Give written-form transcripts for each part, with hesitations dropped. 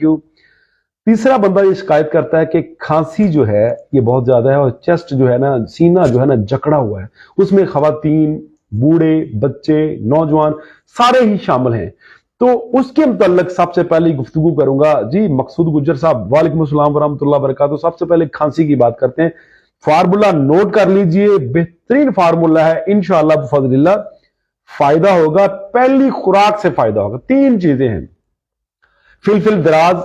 Thank you. तीसरा बंदा ये शिकायत करता है कि खांसी जो है ये बहुत ज्यादा है और चेस्ट जो है ना, सीना जो है ना जकड़ा हुआ है, उसमें खवातीन, बूढ़े, बच्चे, नौजवान सारे ही शामिल हैं। तो उसके मुतल्लिक सबसे पहले गुफ्तगू करूंगा। जी मकसूद गुज्जर साहब, वालेकुम अस्सलाम वरहमतुल्लाह वबरकातुहू। सबसे पहले खांसी की बात करते हैं। फार्मूला नोट कर लीजिए, बेहतरीन फार्मूला है, इंशाअल्लाह बिफज़लिल्लाह फायदा होगा। पहली खुराक से फायदा होगा। तीन चीजें हैं। फिलफिल दराज,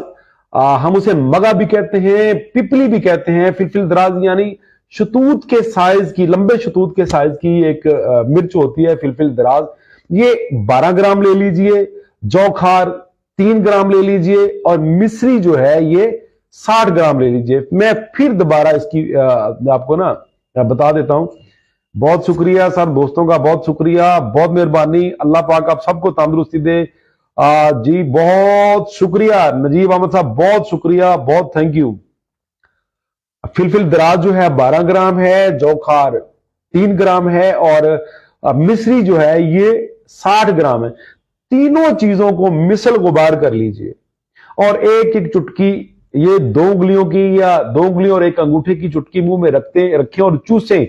हम उसे मगा भी कहते हैं, पिपली भी कहते हैं। फिलफिल दराज यानी शतूत के साइज की, लंबे शतूत के साइज की एक मिर्च होती है फिलफिल दराज। ये 12 ग्राम ले लीजिए। जौखार 3 ग्राम ले लीजिए और मिश्री जो है ये 60 ग्राम ले लीजिए। मैं फिर दोबारा इसकी आपको ना बता देता हूं। बहुत शुक्रिया सब दोस्तों का, बहुत शुक्रिया, बहुत मेहरबानी। अल्लाह पाक आप सबको तंदुरुस्ती दे। जी बहुत शुक्रिया नजीब अहमद साहब, बहुत शुक्रिया, बहुत थैंक यू। फिलफिल दराज जो है 12 ग्राम है, जौखार 3 ग्राम है और मिश्री जो है ये 60 ग्राम है। तीनों चीजों को मिसल गुबार कर लीजिए और एक एक चुटकी, ये 2 उंगलियों की या 2 उंगलियों और एक अंगूठे की चुटकी मुंह में रखें और चूसें।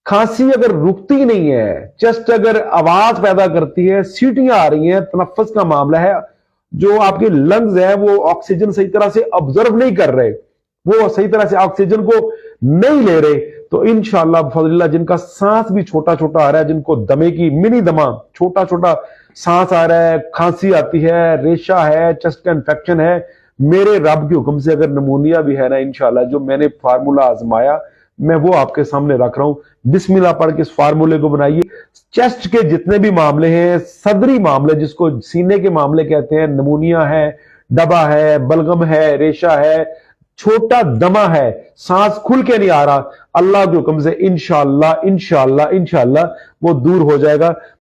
खांसी अगर रुकती नहीं है, चेस्ट अगर आवाज पैदा करती है, सीटियां आ रही हैं, तनफ्फुस का मामला है, जो आपके लंग्स हैं वो ऑक्सीजन सही तरह से ऑब्जर्व नहीं कर रहे, वो सही तरह से ऑक्सीजन को नहीं ले रहे, तो इंशाअल्लाह बिफज़लिल्लाह जिनका सांस भी छोटा छोटा आ रहा है, जिनको दमे की मिनी दमा, छोटा छोटा सांस आ रहा है, खांसी आती है, रेशा है, चेस्ट का इंफेक्शन है, मेरे रब के हुक्म से अगर नमूनिया भी है ना, इंशाअल्लाह जो मैंने फार्मूला आजमाया मैं वो आपके सामने रख रहा हूं। बिस्मिल्लाह पढ़ के इस फार्मूले को बनाइए। चेस्ट के जितने भी मामले हैं, सदरी मामले जिसको सीने के मामले कहते हैं, नमूनिया है, डबा है, बलगम है, रेशा है, छोटा दमा है, सांस खुल के नहीं आ रहा, अल्लाह के हुक्म से इंशाअल्लाह इंशाअल्लाह इंशाअल्लाह वो दूर हो जाएगा।